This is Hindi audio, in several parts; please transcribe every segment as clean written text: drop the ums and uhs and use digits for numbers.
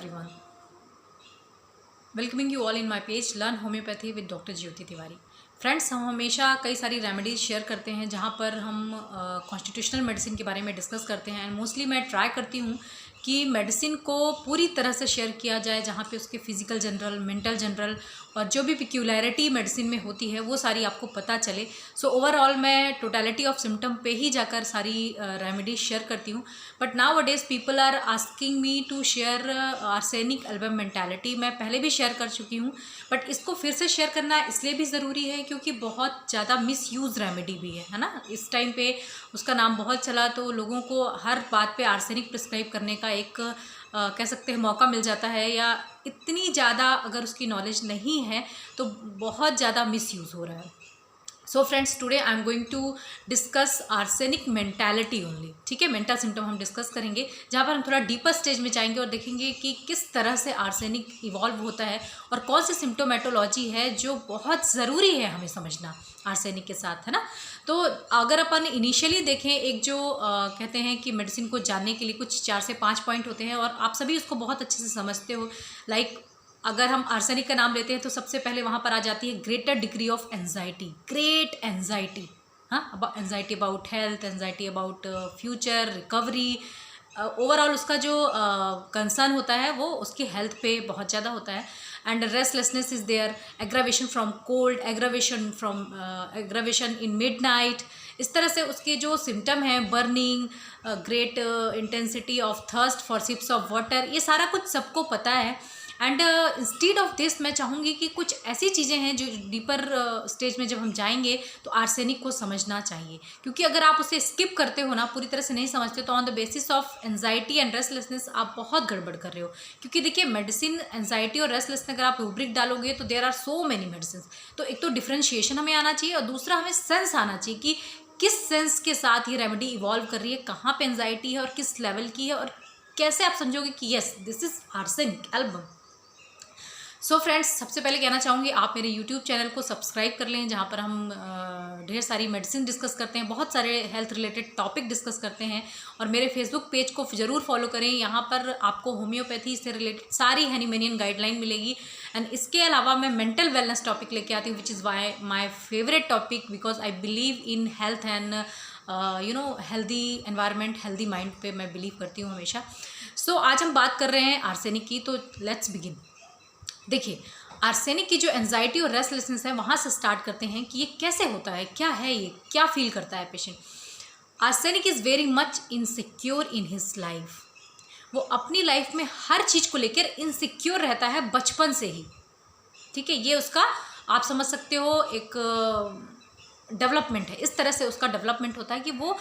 everyone. Welcoming you all in my page Learn Homeopathy with Dr. Jyoti Tiwari. Friends, हम हमेशा कई सारी रेमेडीज़ शेयर करते हैं जहाँ पर हम कॉन्स्टिट्यूशनल मेडिसिन के बारे में डिस्कस करते हैं. एंड मोस्टली मैं ट्राई करती हूँ कि मेडिसिन को पूरी तरह से शेयर किया जाए, जहाँ पे उसके फिजिकल जनरल, मेंटल जनरल और जो भी पिक्यूलैरिटी मेडिसिन में होती है वो सारी आपको पता चले. सो ओवरऑल मैं टोटलिटी ऑफ सिम्टम पे ही जाकर सारी रेमेडीज शेयर करती हूँ. But nowadays people are asking me to share arsenic album mentality. मैं पहले भी शेयर कर चुकी हूँ, बट इसको फिर से शेयर करना इसलिए भी ज़रूरी है क्योंकि बहुत ज़्यादा मिसयूज रेमेडी भी है ना. इस टाइम पे उसका नाम बहुत चला तो लोगों को हर बात पे आर्सेनिक प्रिस्क्राइब करने का एक कह सकते हैं मौका मिल जाता है, या इतनी ज़्यादा अगर उसकी नॉलेज नहीं है तो बहुत ज़्यादा मिसयूज़ हो रहा है. So friends, today I am going to discuss arsenic mentality only. ठीक है, मेंटल सिम्टम हम डिस्कस करेंगे, जहाँ पर हम थोड़ा डीपर स्टेज में जाएंगे और देखेंगे कि किस तरह से आर्सेनिक इवॉल्व होता है और कौन सी सिम्टोमेटोलॉजी है जो बहुत ज़रूरी है हमें समझना आर्सेनिक के साथ, है ना. तो अगर अपन इनिशियली देखें, एक जो कहते हैं कि मेडिसिन को जानने के लिए कुछ 4 से 5 पॉइंट होते हैं और आप सभी उसको बहुत अच्छे से समझते हो. लाइक अगर हम आर्सेनिक का नाम लेते हैं तो सबसे पहले वहाँ पर आ जाती है greater degree of anxiety. Great anxiety, हाँ, anxiety about health, anxiety about future, recovery. Overall उसका जो कंसर्न होता है वो उसकी हेल्थ पे बहुत ज़्यादा होता है. And restlessness is there, aggravation from cold, aggravation in midnight. इस तरह से उसके जो सिम्टम हैं, burning, great intensity of thirst for sips of water, ये सारा कुछ सबको पता है. एंड इंस्टीड ऑफ दिस मैं चाहूँगी कि कुछ ऐसी चीज़ें हैं जो डीपर स्टेज में जब हम जाएंगे तो आर्सेनिक को समझना चाहिए, क्योंकि अगर आप उसे स्किप करते हो ना, पूरी तरह से नहीं समझते, तो on the basis of anxiety and restlessness आप बहुत गड़बड़ कर रहे हो. क्योंकि देखिए, मेडिसिन एंजाइटी और रेस्टलेसनेस अगर आप रूब्रिक डालोगे तो there are so many medicine. तो एक तो डिफ्रेंशिएशन हमें आना चाहिए और दूसरा हमें सेंस आना चाहिए कि किस सेंस के साथ ये रेमेडी इवॉल्व कर रही है, कहाँ पे एंजाइटी है और किस लेवल की है, और कैसे आप समझोगे कि yes this is arsenic album. So friends, सबसे पहले कहना चाहूँगी आप मेरे यूट्यूब चैनल को सब्सक्राइब कर लें, जहाँ पर हम ढेर सारी मेडिसिन डिस्कस करते हैं, बहुत सारे हेल्थ रिलेटेड टॉपिक डिस्कस करते हैं. और मेरे फेसबुक पेज को ज़रूर फॉलो करें, यहाँ पर आपको होम्योपैथी से रिलेटेड सारी हैनीमेनियन गाइडलाइन मिलेगी. एंड इसके अलावा मैं मेंटल वेलनेस टॉपिक लेके आती हूँ, which is why my favourite topic, because I believe in health and healthy environment, healthy mind पे मैं बिलीव करती हूँ हमेशा. सो आज हम बात कर रहे हैं आर्सेनिक की, तो लेट्स बिगिन. देखिए, आर्सेनिक की जो एंजाइटी और रेस्टलेसनेस है वहाँ से स्टार्ट करते हैं कि ये कैसे होता है, क्या है ये, क्या फील करता है patient. Arsenic is very much insecure in his life. वो अपनी लाइफ में हर चीज़ को लेकर इनसिक्योर रहता है बचपन से ही. ठीक है, ये उसका आप समझ सकते हो एक डेवलपमेंट है. इस तरह से उसका डेवलपमेंट होता है कि वो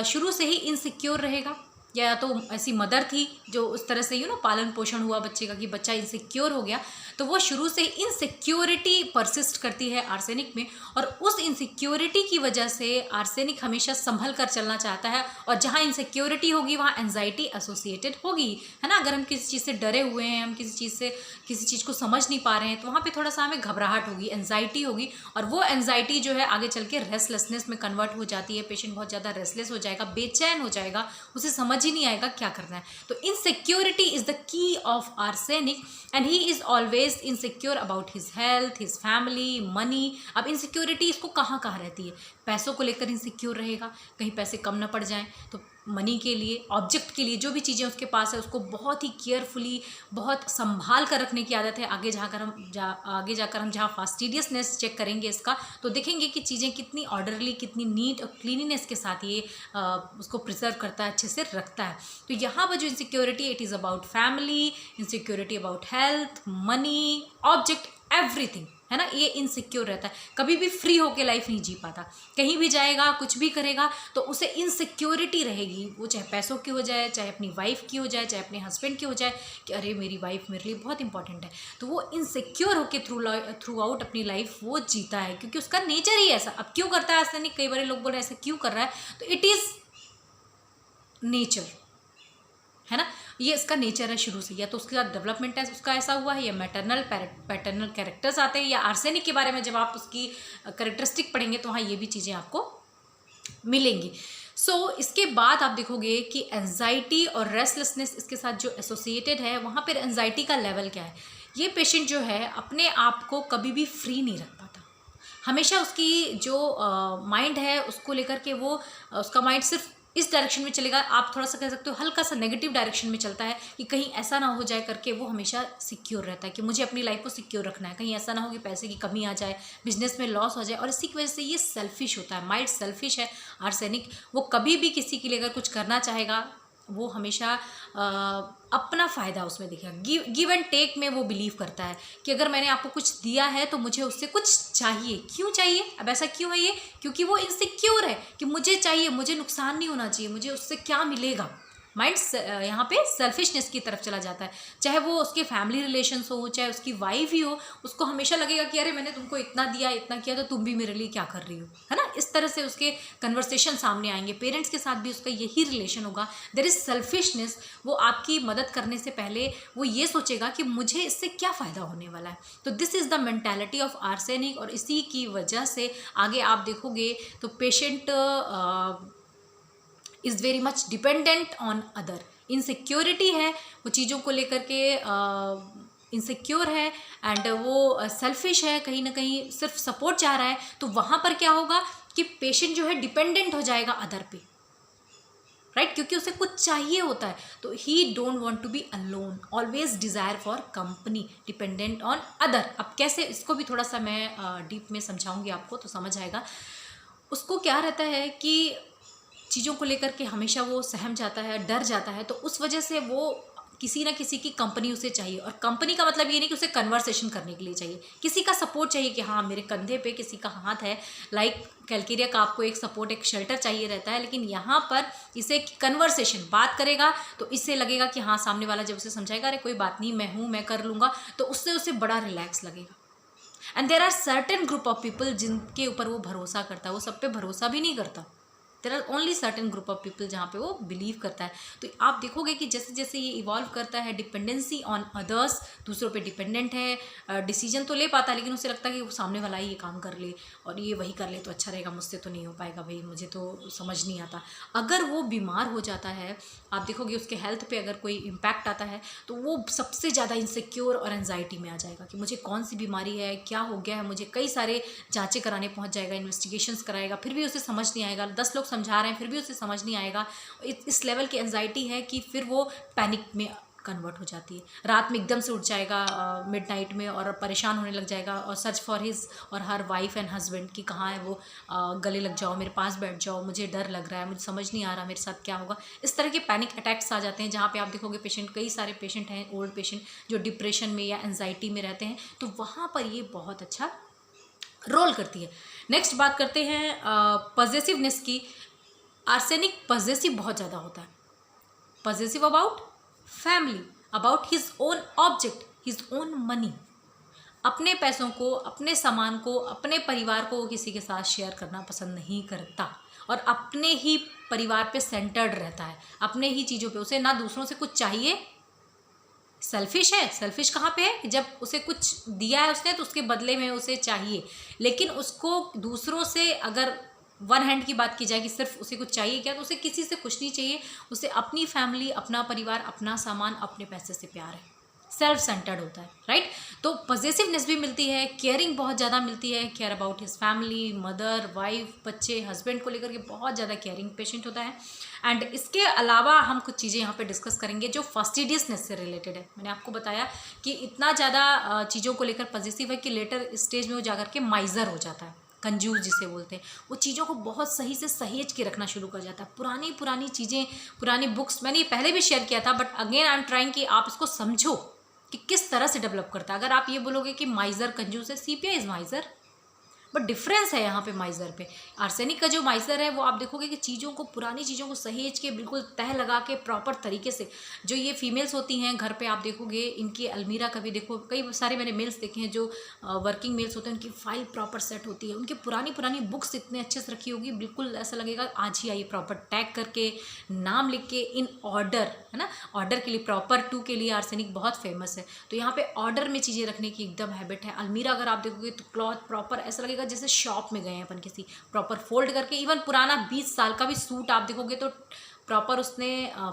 शुरू से ही इनसिक्योर रहेगा, या तो ऐसी मदर थी जो उस तरह से पालन पोषण हुआ बच्चे का कि बच्चा इनसिक्योर हो गया, तो वो शुरू से इनसिक्योरिटी परसिस्ट करती है आर्सेनिक में. और उस इनसिक्योरिटी की वजह से आर्सेनिक हमेशा संभल कर चलना चाहता है, और जहाँ इनसिक्योरिटी होगी वहाँ एंजाइटी एसोसिएटेड होगी, है ना. अगर हम किसी चीज़ से डरे हुए हैं, हम किसी चीज़ को समझ नहीं पा रहे हैं, तो वहाँ पे थोड़ा सा हमें घबराहट होगी, एंजाइटी होगी, और वो एंजाइटी जो है आगे चल के रेस्टलेसनेस में कन्वर्ट हो जाती है. पेशेंट बहुत ज़्यादा रेस्टलेस हो जाएगा, बेचैन हो जाएगा, उसे समझ ही नहीं आएगा क्या करना है. तो insecurity is the key of arsenic, and he is always insecure about his health, his family, money. अब इनसिक्योरिटी इसको कहाँ कहाँ रहती है, पैसों को लेकर इनसिक्योर रहेगा, कहीं पैसे कम ना पड़ जाएं, तो मनी के लिए, ऑब्जेक्ट के लिए, जो भी चीज़ें उसके पास है उसको बहुत ही केयरफुली, बहुत संभाल कर रखने की आदत है. आगे जाकर हम जहाँ फास्टिडियसनेस चेक करेंगे इसका, तो देखेंगे कि चीज़ें कितनी ऑर्डरली, कितनी नीट और क्लीनिनेस के साथ ये उसको प्रिजर्व करता है, अच्छे से रखता है. तो यहाँ पर जो insecurity, it is about family, insecurity about health, money, object, everything, है ना. ये इनसिक्योर रहता है, कभी भी फ्री होके लाइफ नहीं जी पाता. कहीं भी जाएगा, कुछ भी करेगा, तो उसे इनसिक्योरिटी रहेगी. वो चाहे पैसों की हो जाए, चाहे अपनी वाइफ की हो जाए, चाहे अपने हस्बैंड की हो जाए, कि अरे मेरी वाइफ मेरे लिए बहुत इंपॉर्टेंट है. तो वो इनसिक्योर होके थ्रू आउट अपनी लाइफ वो जीता है, क्योंकि उसका नेचर ही ऐसा. अब क्यों करता है ऐसा नहीं, कई बार लोग बोले ऐसा क्यों कर रहा है, तो इट इज़ नेचर, है ना. ये इसका नेचर है शुरू से, या तो उसके साथ डेवलपमेंट है उसका ऐसा हुआ है, या मैटरनल पैटर्नल कैरेक्टर्स आते हैं, या आर्सेनिक के बारे में जब आप उसकी कैरेक्टरिस्टिक पढ़ेंगे तो हाँ ये भी चीज़ें आपको मिलेंगी. इसके बाद आप देखोगे कि एंजाइटी और रेस्टलेसनेस इसके साथ जो एसोसिएटेड है, वहाँ पर एंजाइटी का लेवल क्या है। ये पेशेंट जो है अपने आप को कभी भी फ्री नहीं रख पाता, हमेशा उसकी जो माइंड है उसको लेकर के वो उसका माइंड सिर्फ इस डायरेक्शन में चलेगा, आप थोड़ा सा कह सकते हो हल्का सा नेगेटिव डायरेक्शन में चलता है कि कहीं ऐसा ना हो जाए करके वो हमेशा सिक्योर रहता है कि मुझे अपनी लाइफ को सिक्योर रखना है, कहीं ऐसा ना हो कि पैसे की कमी आ जाए, बिजनेस में लॉस हो जाए। और इसी की वजह से ये सेल्फिश होता है, माइंड सेल्फिश है आर्सेनिक। वो कभी भी किसी के लिए अगर कुछ करना चाहेगा वो हमेशा अपना फ़ायदा उसमें दिखेगा। गिव एंड टेक में वो बिलीव करता है कि अगर मैंने आपको कुछ दिया है तो मुझे उससे कुछ चाहिए। क्यों चाहिए? अब ऐसा क्यों है ये? क्योंकि वो इनसिक्योर है कि मुझे चाहिए, मुझे नुकसान नहीं होना चाहिए, मुझे उससे क्या मिलेगा। माइंड यहाँ पे सेल्फिशनेस की तरफ चला जाता है। चाहे वो उसके फैमिली रिलेशंस हो, चाहे उसकी वाइफ ही हो, उसको हमेशा लगेगा कि अरे मैंने तुमको इतना दिया, इतना किया, तो तुम भी मेरे लिए क्या कर रही हो, है ना। इस तरह से उसके कन्वर्सेशन सामने आएंगे। पेरेंट्स के साथ भी उसका यही रिलेशन होगा। There is selfishness. वो आपकी मदद करने से पहले वो ये सोचेगा कि मुझे इससे क्या फ़ायदा होने वाला है। तो this is the mentality of arsenic. और इसी की वजह से आगे आप देखोगे तो patient is very much dependent on other. Insecurity है, वो चीज़ों को लेकर के इनसिक्योर है एंड वो सेल्फिश है, कहीं ना कहीं सिर्फ सपोर्ट चाह रहा है। तो वहाँ पर क्या होगा कि पेशेंट जो है डिपेंडेंट हो जाएगा अदर पे, राइट, क्योंकि उसे कुछ चाहिए होता है। तो he don't want to be alone, always desire for company, dependent on other. अब कैसे, इसको भी थोड़ा सा मैं डीप में समझाऊंगी आपको तो समझ आएगा। उसको क्या रहता है कि चीज़ों को लेकर के हमेशा वो सहम जाता है, डर जाता है। तो उस वजह से वो किसी ना किसी की कंपनी उसे चाहिए। और कंपनी का मतलब ये नहीं कि उसे कन्वर्सेशन करने के लिए चाहिए, किसी का सपोर्ट चाहिए कि हाँ मेरे कंधे पे किसी का हाथ है। लाइक कैलकेरिया का आपको एक सपोर्ट, एक शेल्टर चाहिए रहता है। लेकिन यहाँ पर इसे कन्वर्सेशन, बात करेगा तो इससे लगेगा कि हाँ सामने वाला जब उसे समझाएगा अरे कोई बात नहीं, मैं हूँ, मैं कर लूँगा, तो उससे उसे बड़ा रिलैक्स लगेगा। And there are certain group of people जिनके ऊपर वो भरोसा करता है। वो सब पे भरोसा भी नहीं करता। There are only certain group of people जहाँ पे वो बिलीव करता है। तो आप देखोगे कि जैसे जैसे ये इवॉल्व करता है, डिपेंडेंसी ऑन अदर्स, दूसरों पे डिपेंडेंट है, डिसीजन तो ले पाता है लेकिन उसे लगता है कि वो सामने वाला ही ये काम कर ले और ये वही कर ले तो अच्छा रहेगा, मुझसे तो नहीं हो पाएगा भाई, मुझे तो समझ नहीं आता। अगर वो बीमार हो जाता है, आप देखोगे उसके हेल्थ पे अगर कोई इम्पैक्ट आता है तो वो सबसे ज़्यादा इनसिक्योर और एंजाइटी में आ जाएगा कि मुझे कौन सी बीमारी है, क्या हो गया है, मुझे कई सारे जांचें कराने पहुंच जाएगा, इन्वेस्टिगेशंस कराएगा, फिर भी उसे समझ नहीं आएगा। 10 लोग समझा रहे हैं फिर भी उसे समझ नहीं आएगा। इस लेवल की एंजाइटी है कि फिर वो पैनिक में कन्वर्ट हो जाती है। रात में एकदम से उठ जाएगा मिडनाइट में और परेशान होने लग जाएगा और सर्च फॉर हिज और हर वाइफ एंड हस्बैंड कि कहाँ है वो, गले लग जाओ, मेरे पास बैठ जाओ, मुझे डर लग रहा है, मुझे समझ नहीं आ रहा मेरे साथ क्या होगा। इस तरह के पैनिक अटैक्स आ जाते हैं जहाँ पे आप देखोगे पेशेंट, कई सारे पेशेंट हैं ओल्ड पेशेंट जो डिप्रेशन में या एंजाइटी में रहते हैं। तो वहाँ पर ये बहुत अच्छा रोल करती है। नेक्स्ट बात करते हैं पॉजेसिवनेस की। आर्सेनिक पॉजेसिव बहुत ज़्यादा होता है। Possessive about family, about his own object, his own money. अपने पैसों को, अपने सामान को, अपने परिवार को वो किसी के साथ शेयर करना पसंद नहीं करता और अपने ही परिवार पे सेंटर्ड रहता है, अपने ही चीज़ों पे। उसे ना दूसरों से कुछ चाहिए। सेल्फिश है। सेल्फिश कहाँ पे है? जब उसे कुछ दिया है उसने तो उसके बदले में उसे चाहिए। लेकिन उसको दूसरों से अगर वन हैंड की बात की जाए कि सिर्फ उसे कुछ चाहिए क्या, तो उसे किसी से कुछ नहीं चाहिए। उसे अपनी फैमिली, अपना परिवार, अपना सामान, अपने पैसे से प्यार है। सेल्फ सेंटर्ड होता है, राइट। तो पॉजेसिवनेस भी मिलती है, केयरिंग बहुत ज़्यादा मिलती है, care about his family, mother, wife, बच्चे, हस्बैंड को लेकर के बहुत ज़्यादा केयरिंग पेशेंट होता है। एंड इसके अलावा हम कुछ चीज़ें यहाँ पे डिस्कस करेंगे जो फास्टिडियसनेस से रिलेटेड है। मैंने आपको बताया कि इतना ज़्यादा चीज़ों को लेकर पॉजेसिव है कि लेटर स्टेज में वो जाकर के माइजर हो जाता है, कंजूस जिसे बोलते हैं। वो चीज़ों को बहुत सही से सहेज के रखना शुरू कर जाता है। पुरानी चीज़ें, पुरानी बुक्स, मैंने ये पहले भी शेयर किया था but again I am trying कि आप इसको समझो कि किस तरह से डेवलप करता है। अगर आप ये बोलोगे कि माइजर कंजूस है, सीपिया इज़ माइजर, बट डिफरेंस है यहाँ पे माइजर पे। आर्सेनिक का जो माइजर है वो आप देखोगे कि चीज़ों को, पुरानी चीज़ों को सहेज के बिल्कुल तह लगा के प्रॉपर तरीके से, जो ये फीमेल्स होती हैं घर पे आप देखोगे इनकी अलमीरा का भी देखो, कई सारे मैंने मेल्स देखे हैं जो वर्किंग मेल्स होते हैं, उनकी फाइल प्रॉपर सेट होती है, उनकी पुरानी बुक्स इतने अच्छे से रखी होगी, बिल्कुल ऐसा लगेगा आज ही आई, प्रॉपर टैग करके, नाम लिख के, इन ऑर्डर, है ना। ऑर्डर के लिए, प्रॉपर टू के लिए आर्सेनिक बहुत फेमस है। तो यहाँ पे ऑर्डर में चीज़ें रखने की एकदम हैबिट है। अलमीरा अगर आप देखोगे तो क्लॉथ प्रॉपर ऐसा लगेगा जैसे शॉप में गए हैं अपन किसी, प्रॉपर फोल्ड करके। इवन पुराना 20 साल का भी सूट आप देखोगे तो प्रॉपर उसने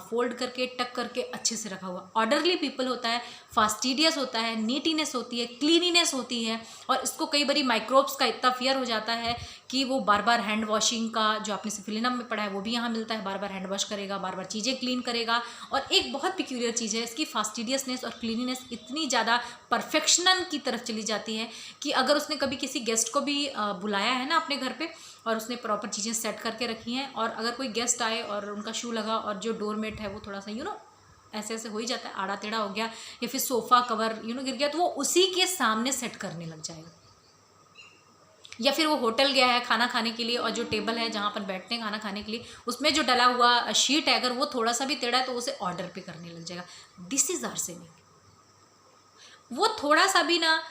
फोल्ड करके टक करके अच्छे से रखा हुआ। ऑर्डरली पीपल होता है, फास्टिडियस होता है, नीटीनेस होती है, क्लीनिनेस होती है। और इसको कई बारी माइक्रोब्स का इतना फियर हो जाता है कि वो बार बार हैंड वॉशिंग का, जो आपने सिफिलिनम में पढ़ा है वो भी यहाँ मिलता है, बार बार हैंड वॉश करेगा, बार बार चीज़ें क्लीन करेगा। और एक बहुत पिक्यूलियर चीज़ है इसकी, फास्टिडियसनेस और क्लीनिनेस इतनी ज़्यादा परफेक्शन की तरफ चली जाती है कि अगर उसने कभी किसी गेस्ट को भी बुलाया है ना अपने घर पे, और उसने प्रॉपर चीज़ें सेट करके रखी हैं, और अगर कोई गेस्ट आए और उनका शू लगा और जो डोरमेट है वो थोड़ा सा ऐसे ऐसे हो ही जाता है, आड़ा टेढ़ा हो गया, या फिर सोफ़ा कवर गिर गया, तो वो उसी के सामने सेट करने लग जाएगा। या फिर वो होटल गया है खाना खाने के लिए, और जो टेबल है जहाँ पर बैठते हैं खाना खाने के लिए, उसमें जो डला हुआ शीट है अगर वो थोड़ा सा भी टेढ़ा है तो उसे ऑर्डर पे करने लग जाएगा। This is arsenic. वो थोड़ा सा भी ना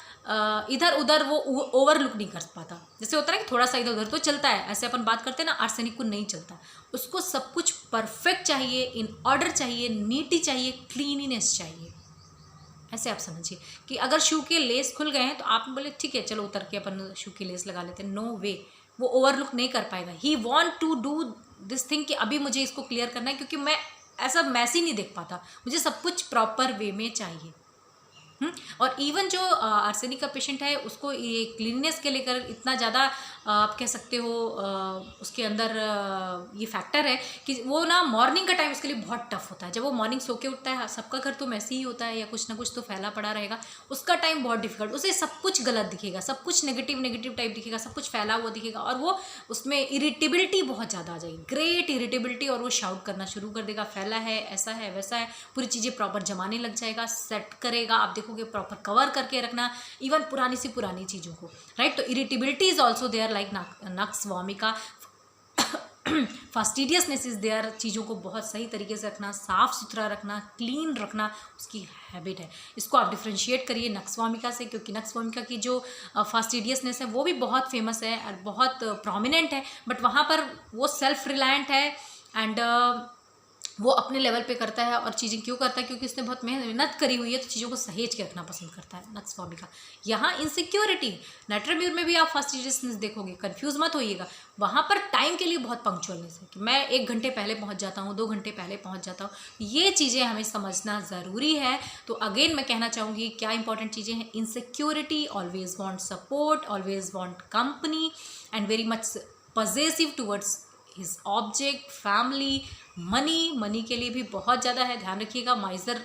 इधर उधर वो ओवरलुक नहीं कर पाता। जैसे होता है ना कि थोड़ा सा इधर उधर तो चलता है, ऐसे अपन बात करते हैं ना, आर्सेनिक को नहीं चलता। उसको सब कुछ परफेक्ट चाहिए, इन ऑर्डर चाहिए, नीटी चाहिए, क्लीनिनेस चाहिए। ऐसे आप समझिए कि अगर शू के लेस खुल गए हैं तो आप बोले ठीक है चलो उतर के अपन शू की लेस लगा लेते हैं, नो वे, वो ओवरलुक नहीं कर पाएगा। He want to do this thing कि अभी मुझे इसको क्लियर करना है, क्योंकि मैं ऐसा मैसी नहीं देख पाता, मुझे सब कुछ प्रॉपर वे में चाहिए। और इवन जो आर्सेनिक का पेशेंट है उसको ये क्लीननेस के लेकर इतना ज़्यादा आप कह सकते हो उसके अंदर ये फैक्टर है कि वो ना मॉर्निंग का टाइम उसके लिए बहुत टफ होता है। जब वो मॉर्निंग सो के उठता है, सबका घर तो मैसे ही होता है या कुछ ना कुछ तो फैला पड़ा रहेगा, उसका टाइम बहुत डिफिकल्ट, उसे सब कुछ गलत दिखेगा, सब कुछ नेगेटिव टाइप दिखेगा, सब कुछ फैला हुआ दिखेगा, और वो उसमें इरिटेबिलिटी बहुत ज़्यादा आ जाएगी, ग्रेट इरिटेबिलिटी, और वो शाउट करना शुरू कर देगा, फैला है, ऐसा है, वैसा है, पूरी चीज़ें प्रॉपर जमाने लग जाएगा, सेट करेगा। आप देखोगे प्रॉपर कवर करके रखना इवन पुरानी सी पुरानी चीज़ों को, राइट। तो irritability is also there like nux vomica, fastidiousness is there, चीज़ों को बहुत सही तरीके से रखना, साफ सुथरा रखना, क्लीन रखना उसकी हैबिट है। इसको आप डिफ्रेंशिएट करिए नक्स वॉमिका से, क्योंकि नक्स वॉमिका की जो फास्टिडियसनेस है वो भी बहुत फेमस है और बहुत प्रोमिनेंट है, बट वहाँ पर वो सेल्फ रिलायंट है एंड वो अपने लेवल पे करता है। और चीज़ें क्यों करता है? क्योंकि उसने बहुत मेहनत करी हुई है, तो चीज़ों को सहेज के रखना पसंद करता है नक्स वॉमिका। यहाँ इनसिक्योरिटी, नाइट्रोम्यूर में भी आप फास्टिडियसनेस देखोगे, कंफ्यूज मत होइएगा, वहाँ पर टाइम के लिए बहुत पंक्चुअलनेस है कि मैं 1 घंटे पहले पहुँच जाता हूँ, 2 घंटे पहले पहुँच जाता हूँ। ये चीज़ें हमें समझना ज़रूरी है। तो अगेन मैं कहना चाहूँगी क्या इंपॉर्टेंट चीज़ें हैं, insecurity, always want support, always want company and very much possessive towards his object, family, money के लिए भी बहुत ज़्यादा है, ध्यान रखिएगा, माइजर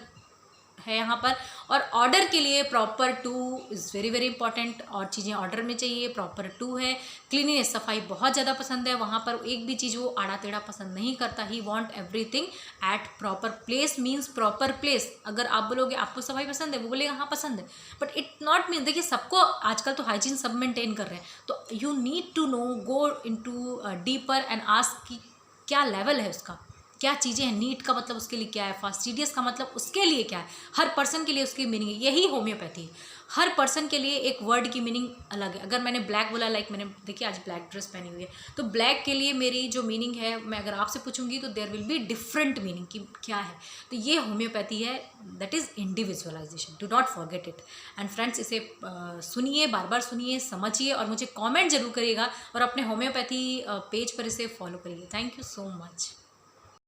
है यहाँ पर। और ऑर्डर के लिए proper two is very very important, और चीज़ें ऑर्डर में चाहिए, प्रॉपर टू है। क्लीनिनेस, सफाई बहुत ज़्यादा पसंद है, वहाँ पर एक भी चीज़ वो आड़ा टेढ़ा पसंद नहीं करता। He want everything at proper place, means proper place. अगर आप बोलोगे आपको सफाई पसंद है, वो बोलेगा हाँ पसंद है, बट इट नॉट मीन, देखिए सबको आजकल तो हाइजीन सब मेंटेन कर रहे हैं, तो you need to know, go into deeper and ask कि क्या लेवल है उसका, क्या चीज़ें हैं, नीट का मतलब उसके लिए क्या है, फास्टिडियस का मतलब उसके लिए क्या है। हर पर्सन के लिए उसकी मीनिंग है, यही होम्योपैथी है, हर पर्सन के लिए एक वर्ड की मीनिंग अलग है। अगर मैंने ब्लैक बोला, लाइक मैंने देखिए आज ब्लैक ड्रेस पहनी हुई है, तो ब्लैक के लिए मेरी जो मीनिंग है, मैं अगर आपसे पूछूंगी तो there will be different meaning कि क्या है। तो ये होम्योपैथी है, that is individualisation, do not forget it. And friends, इसे सुनिए, बार बार सुनिए, समझिए, और मुझे कॉमेंट जरूर करिएगा, और अपने होम्योपैथी पेज पर इसे फॉलो करिए। Thank you so much.